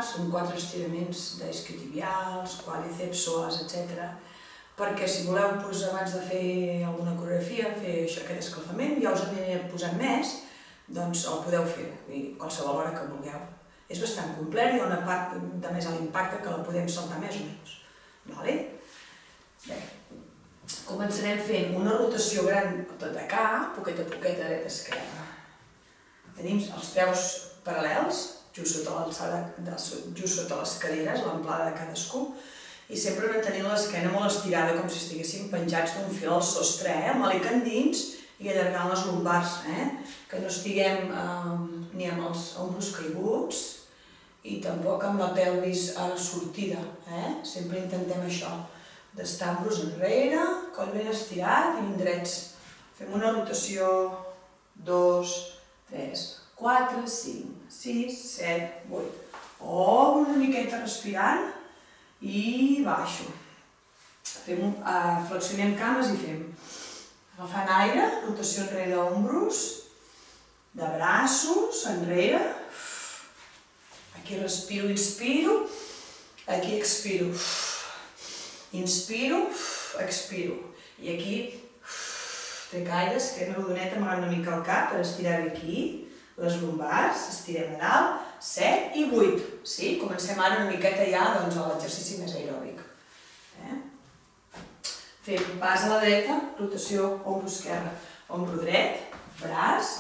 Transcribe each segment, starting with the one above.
lumbar, són 4 estiraments d'isquiotibials, quàdriceps, psoas, etc. Perquè si voleu, abans de fer alguna coreografia, fer aquest escalfament, ja us aniré posant més, doncs el podeu fer qualsevol hora que vulgueu. És bastant complet, hi ha una part de més a l'impacte que la podem saltar més o menys. Bé, començarem fent una rotació gran de cap, poquet a poquet, dreta-esquerra. Tenim els peus paral·lels, just sota l'alçada, just sota les caderes, l'amplada de cadascú, i sempre mantenint l'esquena molt estirada, com si estiguéssim penjats d'un fil al sostre, amb l'alic endins i allargant les lumbars, que no estiguem ni amb els ombros caiguts i tampoc amb la pelvis sortida. Sempre intentem això, d'estar amb los enrere, coll ben estirat i ben drets. Fem una rotació, 2, 3, 4, 5, 6, 7, 8. Obro una miqueta respirant i baixo. Flexionem cames i fem agafant aire, rotació enrere d'ombros, de braços, enrere. Aquí respiro, inspiro, aquí expiro. Inspiro, expiro. I aquí trec aire, esquerra rodoneta, amagant una mica el cap per estirar aquí, les lumbars, estirem a dalt, 7 i 8. Sí? Comencem ara una miqueta ja a l'exercici més aeròbic. Fem pas a la dreta, rotació, ombro esquerre, ombro dret, braç,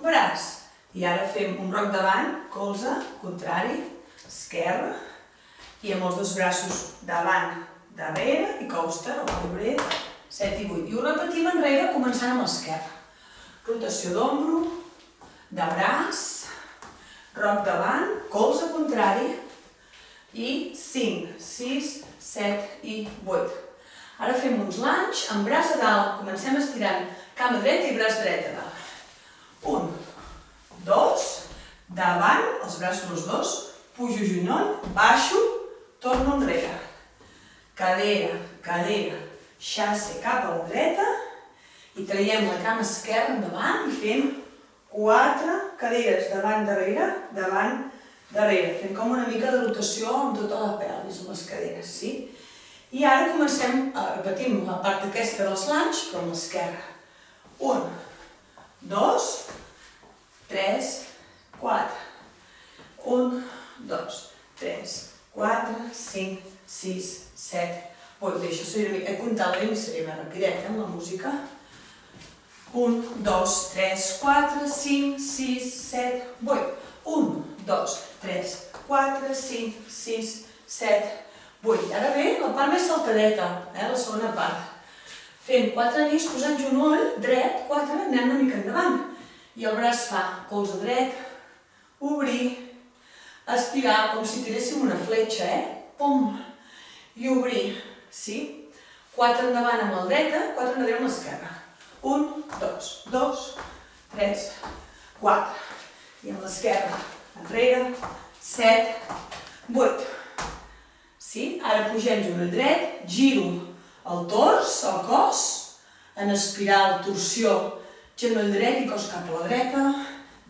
braç. I ara fem un roc davant, colze, contrari, esquerra, i amb els dos braços davant, darrere i coaster, o obrer, 7 i 8. I ho repetim enrere començant amb l'esquerra. Rotació d'ombro, de braç, roc davant, colze contrari, i 5, 6, 7 i 8. Ara fem uns lunge amb braç a dalt, comencem estirant cama dreta i braç dret a dalt. 1, 2, davant, els braços els dos, pujo genoll, baixo, torno enrere. Cadera, cadera, xasse cap a la dreta i traiem la cama esquerra endavant i fem 4 caderes davant, darrere, davant, darrere. Fem com una mica de rotació amb tota la pelvis, amb les caderes, sí? I ara comencem, repetim la part aquesta dels lunge, però amb l'esquerra. 1, 2, 3, 4. 1, 2, 3, 4, 5, 6, 7, 8. Això seria una mica, he comptat lent i seria més rapidet, amb la música. 1, 2, 3, 4, 5, 6, 7, 8. 1, 2, 3, 4, 5, 6, 7, 8. Ara ve la part més saltadeta, la segona part. Fent 4 anells, posant genoll, dret, 4, anem una mica endavant. I el braç fa colze dret, obrir, estirar, com si tiréssim una fletxa, pum, i obrir, sí? 4 endavant amb la dreta, 4 enrere amb l'esquerra. 1, 2, 2, 3, 4. I amb l'esquerra, enrere, 7, 8. Sí? Ara pugem genoll dret, giro el tors, el cos, en espiral, torsió, genoll dret i cos cap a la dreta,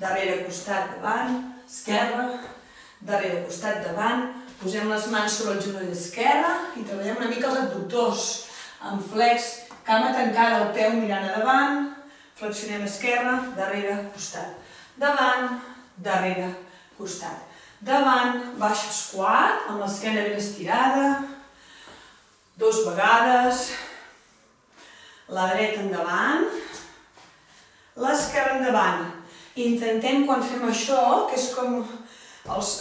darrere costat davant, esquerra, darrere costat davant, posem les mans sobre el genoll esquerre i treballem una mica els adductors, amb flex, cama tancada, el peu mirant a davant, flexionem esquerra, darrere, costat, davant, darrere, costat. Davant, baix squat, amb l'esquena ben estirada, 2 vegades, la dreta endavant, l'esquerra endavant. Intentem, quan fem això, que és com,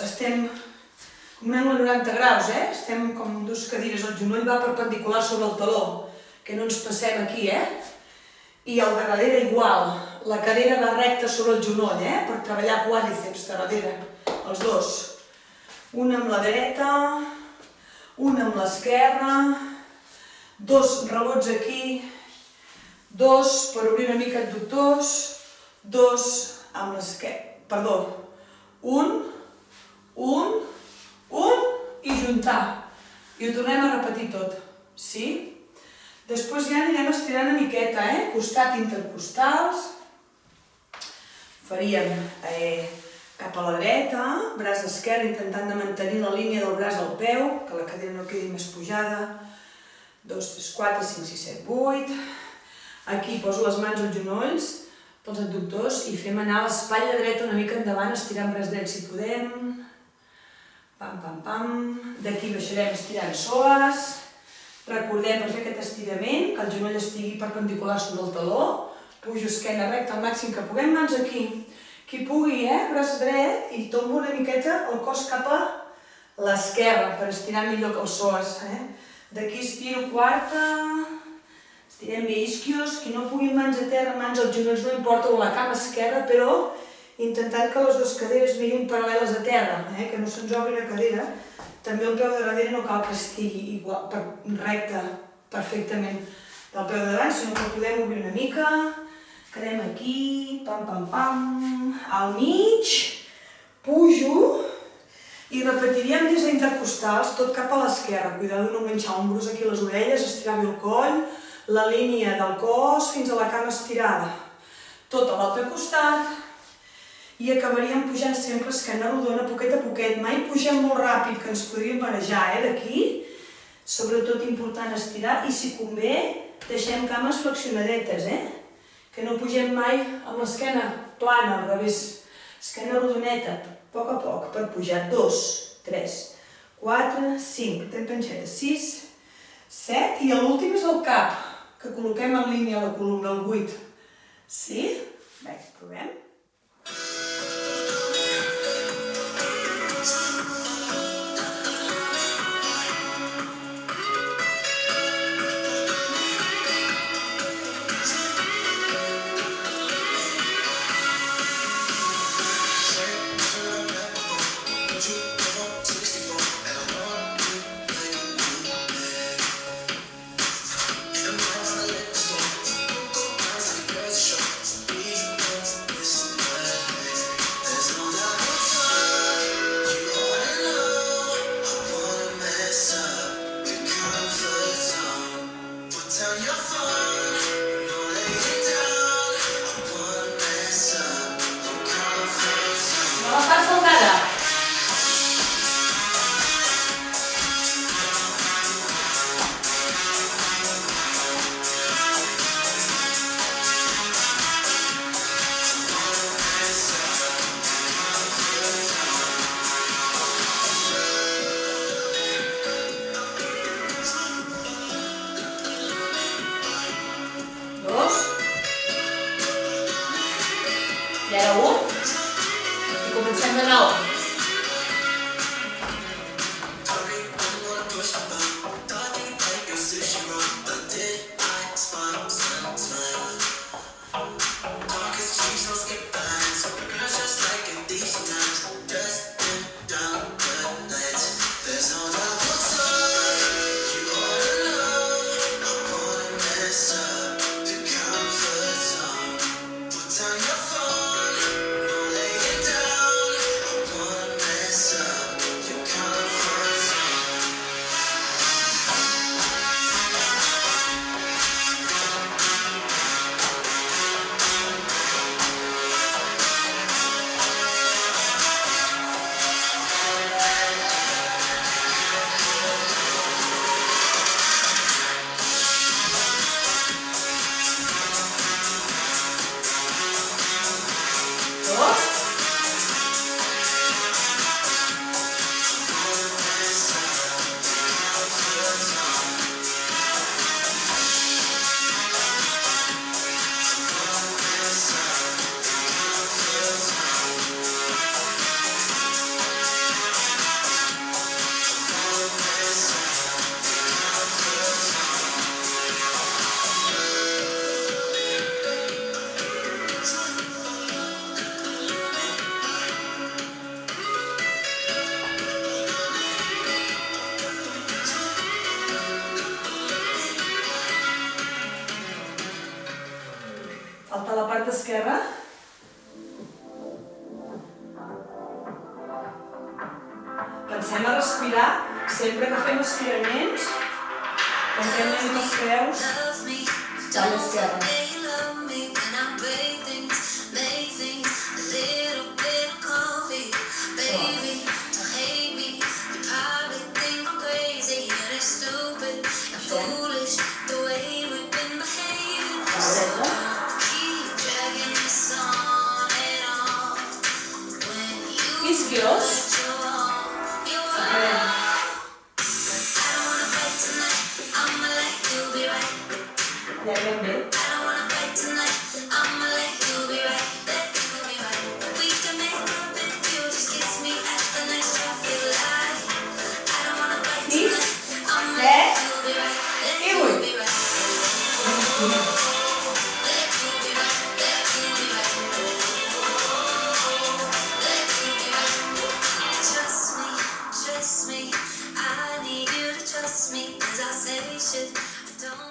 estem com un angle 90 graus, estem com 2 cadires, el genoll va perpendicular sobre el taló, que no ens passem aquí, i el de darrere igual, la cadera va recta sobre el genoll, per treballar quàdriceps de darrere. Els dos. Un amb la dreta, un amb l'esquerra, 2 rebots aquí, 2 per obrir una mica adductors, 2 amb l'esquerra, perdó, 1 i juntar. I ho tornem a repetir tot, sí? Després ja anirem estirant una miqueta, costat intercostals, faríem cap a la dreta, braç esquerre intentant de mantenir la línia del braç al peu, que la cadira no quedi més pujada. 2, 3, 4, 5, 6, 7, 8. Aquí poso les mans als genolls, pels adductors, i fem anar l'espatlla dreta una mica endavant, estirant braç dret si podem. Pam, pam, pam. D'aquí baixarem estirant psoas. Recordem per fer aquest estirament que el genoll estigui perpendicular sobre el taló. Pujo esquena recta al màxim que puguem, mans aquí. Qui pugui, braç dret, i tombo una miqueta el cos cap a l'esquerra per estirar millor que el psoas. D'aquí estiro quarta, estirem bé isquios, qui no pugui mans a terra, mans als genolls, no importa, o la cama esquerra, però intentant que les dues caderes mirin paral·leles a terra, que no se'ns obri la cadera. També el peu de darrere no cal que estigui recte perfectament del peu de davant, sinó que podem obrir una mica. Quedem aquí, pam, pam, pam, al mig, pujo i repetiríem des d'intercostals tot cap a l'esquerra. Cuidado de no enganxar ombros aquí a les orelles, estirar bé el coll, la línia del cos fins a la cama estirada. Tot a l'altre costat i acabaríem pujant sempre esquena rodona, poquet a poquet. Mai pugem molt ràpid, que ens podríem marejar, d'aquí. Sobretot important estirar i, si convé, deixem cames flexionadetes, que no pugem mai amb l'esquena plana, al revés. Esquena rodoneta, a poc, per pujar. 2, 3, 4, 5, ten panxeta, 6, 7, i l'últim és el cap, que col·loquem en línia a la columna, el 8. Sí? Bé, provem. I ara 1, i comencem de nou. Falta la part esquerra. Pensem a respirar sempre que fem estiraments. Tanquem una mica els peus. Esquena esquerra. Trust me, I need you to trust me, 'cause I say shit I don't